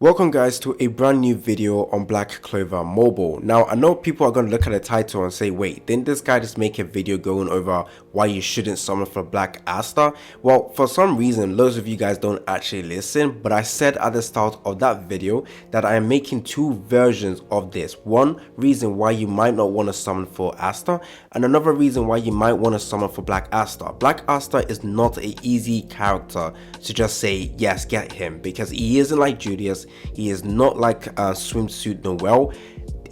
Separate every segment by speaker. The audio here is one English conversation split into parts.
Speaker 1: Welcome guys to a brand new video on Black Clover Mobile. Now I know people are going to look at the title and say, wait, didn't this guy just make a video going over why you shouldn't summon for Black Asta? Well, for some reason loads of you guys don't actually listen, but I said at the start of that video that I am making two versions of this. One reason why you might not want to summon for Asta, and another reason why you might want to summon for Black Asta. Black Asta is not an easy character to just say yes, get him, because he isn't like Julius. He is not like Swimsuit Noel.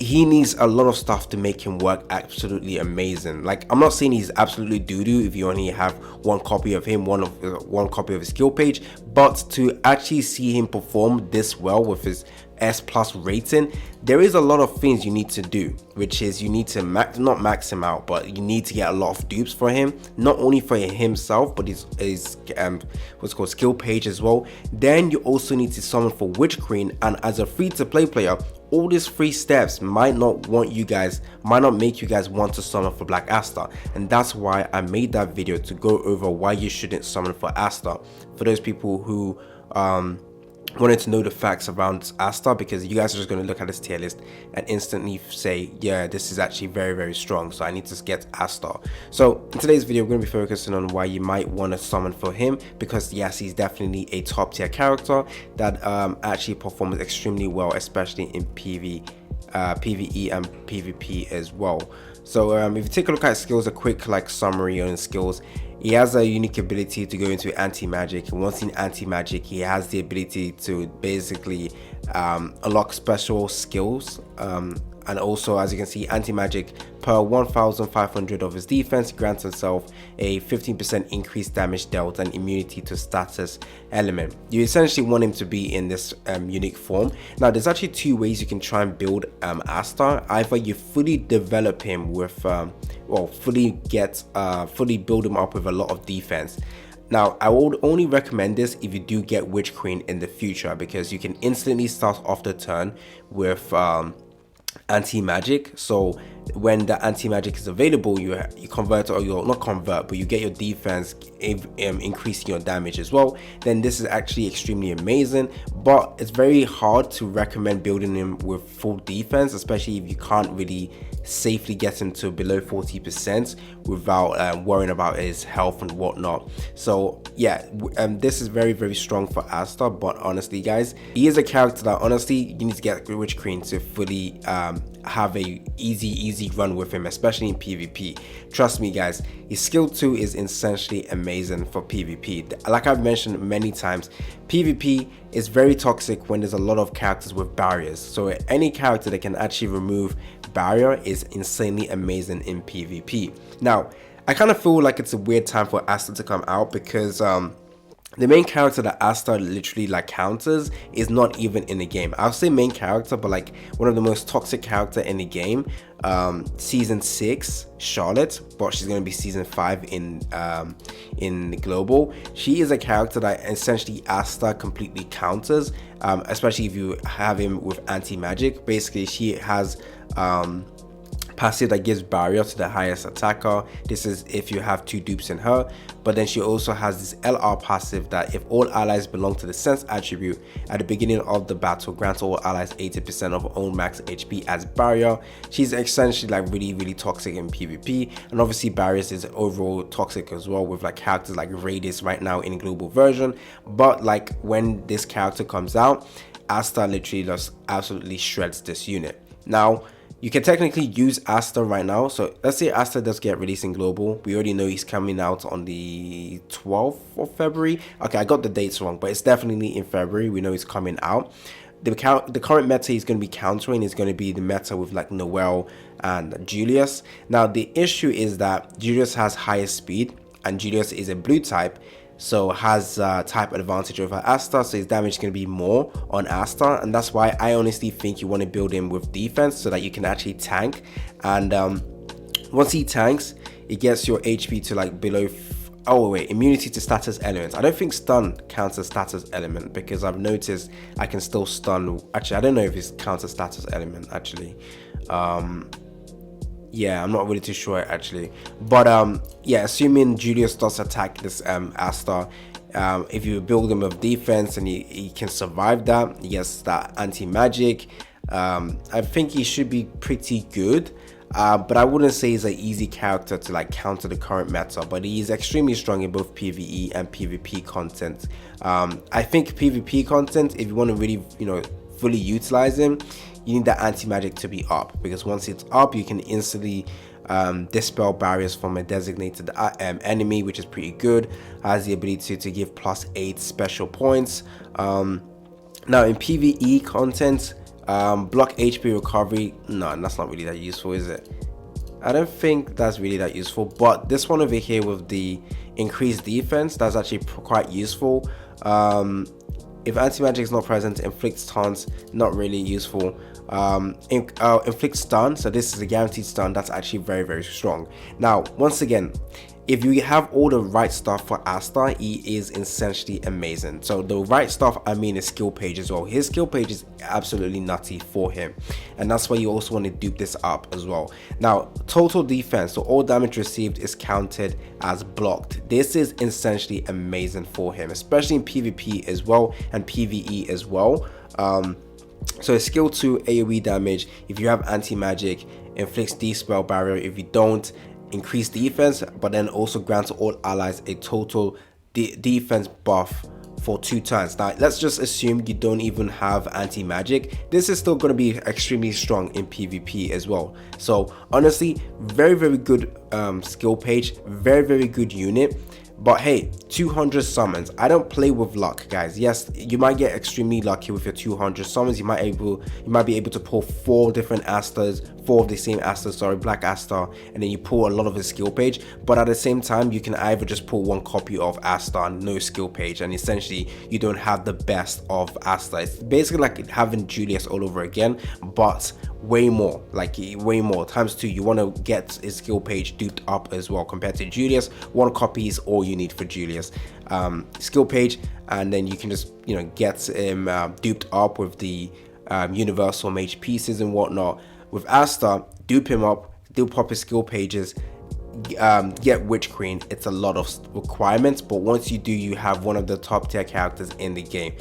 Speaker 1: He needs a lot of stuff to make him work absolutely amazing. Like, I'm not saying he's absolutely doo-doo if you only have one copy of him, one copy of his skill page, but to actually see him perform this well with his S+ rating, there is a lot of things you need to do, which is you need to not max him out, but you need to get a lot of dupes for him, not only for himself but his what's called skill page as well. Then you also need to summon for Witch Queen, and as a free-to-play player, all these 3 steps might not make you guys want to summon for Black Asta, and that's why I made that video, to go over why you shouldn't summon for Asta. For those people who wanted to know the facts around Asta, because you guys are just going to look at this tier list and instantly say, yeah, this is actually very, very strong, so I need to get Asta. So in today's video, we're going to be focusing on why you might want to summon for him, because yes, he's definitely a top tier character that actually performs extremely well, especially in PvE and PvP as well. So if you take a look at skills, a quick summary on skills. He has a unique ability to go into anti-magic, and once in anti-magic, he has the ability to basically unlock special skills, and also, as you can see, anti-magic per 1500 of his defense grants himself a 15% increased damage dealt and immunity to status element. You essentially want him to be in this unique form. Now there's actually 2 ways you can try and build Asta. Either you fully develop him with fully build him up with a lot of defense. Now, I would only recommend this if you do get Witch Queen in the future, because you can instantly start off the turn with anti-magic. So when the anti-magic is available, you convert, or you'll not convert, but you get your defense increasing your damage as well. Then this is actually extremely amazing, but it's very hard to recommend building him with full defense, especially if you can't really safely get him to below 40% without worrying about his health and whatnot. So yeah, this is very, very strong for Asta, but honestly guys, he is a character that honestly you need to get Witch Queen to fully have a easy run with him, especially in PvP. Trust me guys, his skill 2 is essentially amazing for PvP. Like I've mentioned many times, PvP is very toxic when there's a lot of characters with barriers. So any character that can actually remove barrier is insanely amazing in PvP. Now I kind of feel like it's a weird time for Asta to come out, because the main character that Asta literally counters is not even in the game. I'll say main character, but one of the most toxic character in the game, season 6 Charlotte, but she's going to be season 5 in global. She is a character that essentially Asta completely counters, especially if you have him with anti-magic. Basically she has passive that gives barrier to the highest attacker. This is if you have 2 dupes in her. But then she also has this LR passive that if all allies belong to the sense attribute at the beginning of the battle, grants all allies 80% of her own max HP as barrier. She's essentially really toxic in PvP, and obviously Barriers is overall toxic as well, with characters like Radius right now in global version. But when this character comes out, Asta literally just absolutely shreds this unit. Now you can technically use Asta right now. So let's say Asta does get released in global. We already know he's coming out on the 12th of February. Okay, I got the dates wrong, but it's definitely in February. We know he's coming out. The current meta he's going to be countering is going to be the meta with Noel and Julius. Now the issue is that Julius has higher speed, and Julius is a blue type, so has type advantage over Asta, so his damage is going to be more on Asta, and that's why I honestly think you want to build him with defense so that you can actually tank. And once he tanks, it gets your HP to below immunity to status elements. I don't think stun counts as status element, because I've noticed I can still stun. Actually, I don't know if it counts as status element actually. Yeah, I'm not really too sure actually, but yeah, assuming Julius does attack this Asta, If you build him with defense and he can survive that, he gets that anti-magic. I think he should be pretty good. But I wouldn't say he's an easy character to like counter the current meta, but he is extremely strong in both PvE and PvP content. I think PvP content, if you want to really, fully utilize him, you need that anti-magic to be up, because once it's up, you can instantly dispel barriers from a designated enemy, which is pretty good. Has the ability to give +8 special points. Now in PvE content, block HP recovery, no, that's not really that useful, is it? I don't think that's really that useful, but this one over here with the increased defense, that's actually quite useful. If anti-magic is not present, inflicts taunts, not really useful. Inflict stun, so this is a guaranteed stun, that's actually very, very strong. Now, once again, if you have all the right stuff for Asta, he is essentially amazing. So the right stuff, I mean, his skill page as well. His skill page is absolutely nutty for him, and that's why you also want to dupe this up as well. Now, total defense, so all damage received is counted as blocked. This is essentially amazing for him, especially in PvP as well and PvE as well. So skill 2 AoE damage, if you have anti-magic, inflicts dispel barrier. If you don't, increase defense, but then also grants all allies a total defense buff for 2 turns. Now let's just assume you don't even have anti-magic. This is still going to be extremely strong in PvP as well. So honestly, very, very good skill page, very, very good unit. But hey, 200 summons. I don't play with luck, guys. Yes, you might get extremely lucky with your 200 summons. You might be able to pull 4 different Astas, 4 of the same Asta, sorry, Black Asta, and then you pull a lot of his skill page. But at the same time, you can either just pull 1 copy of Asta and no skill page, and essentially you don't have the best of Asta. It's basically like having Julius all over again, but way more, like way more times 2. You want to get his skill page duped up as well compared to Julius. 1 copy is all you need for Julius skill page, and then you can just get him duped up with the universal mage pieces and whatnot. With Asta, dupe him up, dupe up his skill pages, get Witch Queen. It's a lot of requirements, but once you do, you have one of the top tier characters in the game.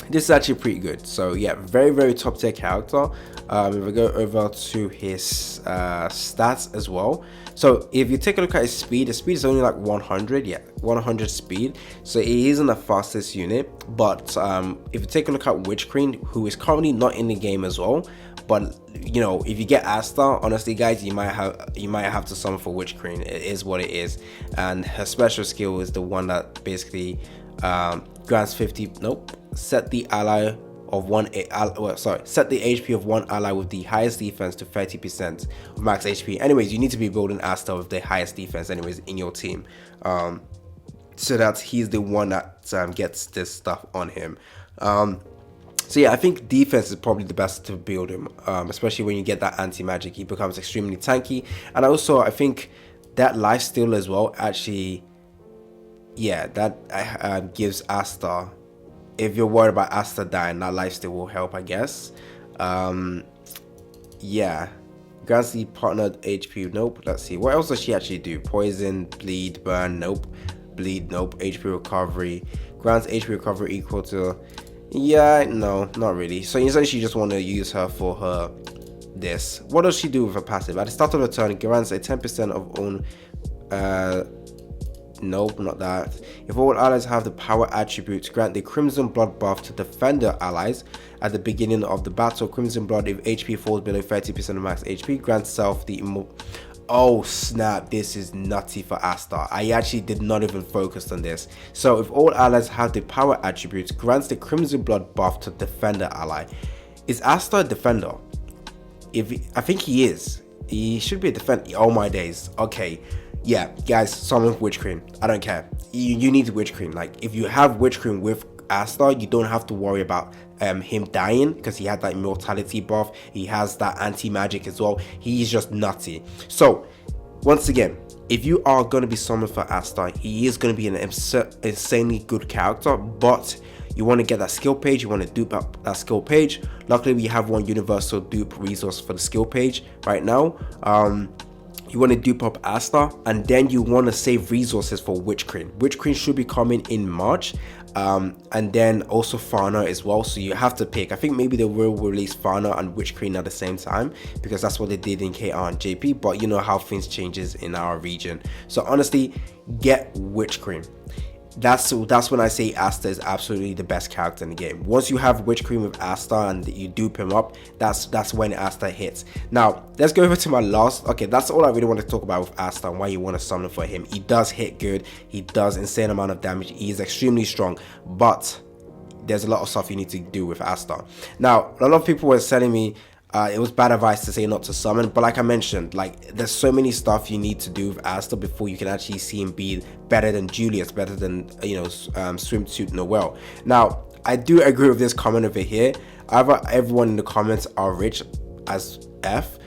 Speaker 1: This is actually pretty good. So yeah, very, very top tier character. If we go over to his stats as well, so if you take a look at his speed is only like 100. Yeah, 100 speed, so he isn't the fastest unit. But if you take a look at Witch Queen, who is currently not in the game as well, but if you get Asta, honestly guys, you might have to summon for Witch Queen. It is what it is, and her special skill is the one that basically grants 50. Set the ally of set the HP of one ally with the highest defense to 30% of max HP. Anyways, you need to be building Asta with the highest defense anyways in your team, so that he's the one that gets this stuff on him. So yeah, I think defense is probably the best to build him, especially when you get that anti-magic. He becomes extremely tanky, and also I think that lifesteal as well, actually, yeah, that gives Asta, if you're worried about Asta dying, that lifesteal will help, I guess. Yeah, grants the partnered HP, nope. Let's see, what else does she actually do? Poison, bleed, burn, nope. Bleed, nope. HP recovery, grants HP recovery equal to, yeah, no, not really. So essentially you just want to use her for her this. What does she do with her passive? At the start of the turn, it grants a 10% of own nope, not that. If all allies have the power attribute, grant the Crimson Blood buff to defender allies at the beginning of the battle. Crimson Blood, if HP falls below 30% of max HP, grants self the oh snap, this is nutty for Asta. I actually did not even focus on this. So if all allies have the power attributes, grants the Crimson Blood buff to defender ally. Is Asta a defender? I think he is. He should be a defender. Oh my days. Okay. Yeah, guys, summon Witch Queen. I don't care. You need Witch Queen. Like, if you have Witch Queen with Asta, you don't have to worry about him dying, because he had that immortality buff. He has that anti-magic as well. He's just nutty. So, once again, if you are going to be summoned for Asta, he is going to be an insanely good character, but you want to get that skill page. You want to dupe up that skill page. Luckily, we have one universal dupe resource for the skill page right now. you want to dupe up Asta, and then you want to save resources for Witch Queen. Witch Queen should be coming in March, and then also Fauna as well, so you have to pick. I think maybe they will release Fauna and Witch Queen at the same time, because that's what they did in KR and JP, but you know how things changes in our region. So honestly, get Witch Queen. That's when I say Asta is absolutely the best character in the game. Once you have Witch Queen with Asta and you dupe him up, that's when Asta hits. Now let's go over to my last. Okay, that's all I really want to talk about with Asta and why you want to summon for him. He does hit good, he does insane amount of damage, he is extremely strong, but there's a lot of stuff you need to do with Asta. Now a lot of people were telling me it was bad advice to say not to summon, but like I mentioned, like there's so many stuff you need to do with Asta before you can actually see him be better than Julius, better than Swimsuit Noel. Now I do agree with this comment over here. Either everyone in the comments are rich as F.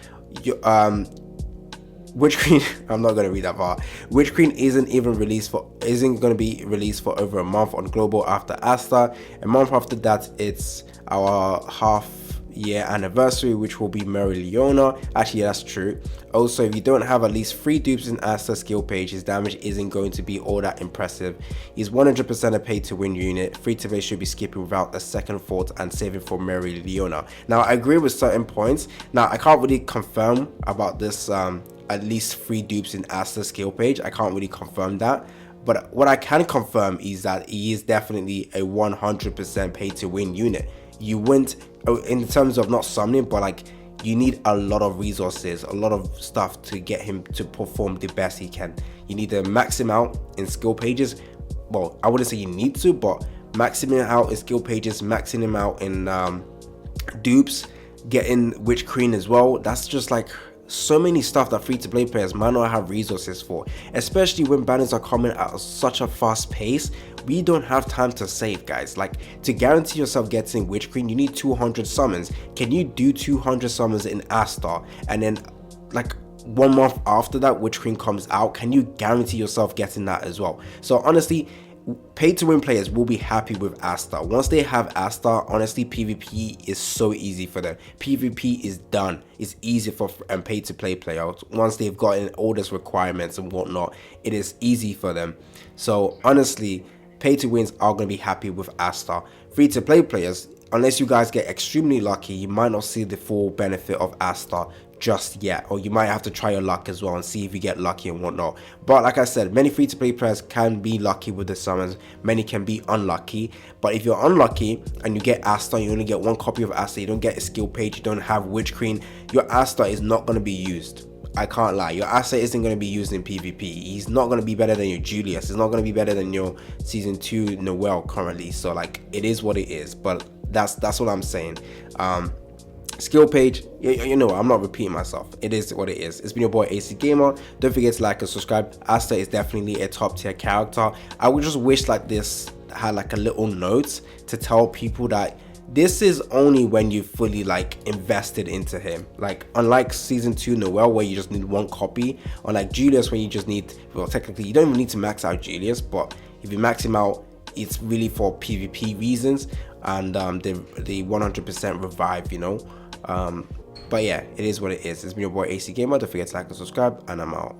Speaker 1: Witch Queen, I'm not gonna read that part. Witch Queen isn't gonna be released for over a month on global after Asta. A month after that, it's our half-year anniversary, which will be Mary Leona. Actually, that's true. Also, if you don't have at least 3 dupes in Asta skill page, his damage isn't going to be all that impressive. He's 100% a pay-to-win unit. Free to play should be skipping without a second thought and saving for Mary Leona. Now, I agree with certain points. Now, I can't really confirm about this. At least 3 dupes in Asta skill page. I can't really confirm that, but what I can confirm is that he is definitely a 100% pay to win unit. You wouldn't, in terms of not summoning, but like you need a lot of resources, a lot of stuff to get him to perform the best he can. You need to max him out in skill pages. Well, I wouldn't say you need to, but maxing him out in skill pages, maxing him out in dupes, getting Witch Queen as well. That's just like so many stuff that free-to-play players might not have resources for, especially when banners are coming at such a fast pace. We don't have time to save, guys. Like, to guarantee yourself getting Witch Queen, you need 200 summons. Can you do 200 summons in Asta, and then like 1 month after that Witch Queen comes out? Can you guarantee yourself getting that as well? So honestly, pay to win players will be happy with Asta. Once they have Asta, honestly, PvP is so easy for them. PvP is done. It's easy for pay to play players. Once they've gotten all these requirements and whatnot, it is easy for them. So honestly, pay to wins are going to be happy with Asta. Free to play players, unless you guys get extremely lucky, you might not see the full benefit of Asta just yet, or you might have to try your luck as well and see if you get lucky and whatnot. But like I said, many free-to-play players can be lucky with the summons, many can be unlucky. But if you're unlucky and you get Asta, you only get 1 copy of Asta, you don't get a skill page, you don't have Witch Queen, your Asta is not going to be used. I can't lie, your Asta isn't going to be used in PvP. He's not going to be better than your Julius, he's not going to be better than your season 2 Noel currently. So like, it is what it is, but that's what I'm saying. Skill page, you know, I'm not repeating myself. It is what it is. It's been your boy AC Gamer. Don't forget to like and subscribe. Asta is definitely a top tier character. I would just wish like this had like a little note to tell people that this is only when you fully like invested into him. Like, unlike season 2 Noel, where you just need 1 copy, or like Julius, when you just need, well, technically you don't even need to max out Julius, but if you max him out, it's really for PvP reasons and the 100% revive, you know. But yeah, it is what it is. It's been your boy AC Gamer. Don't forget to like and subscribe, and I'm out.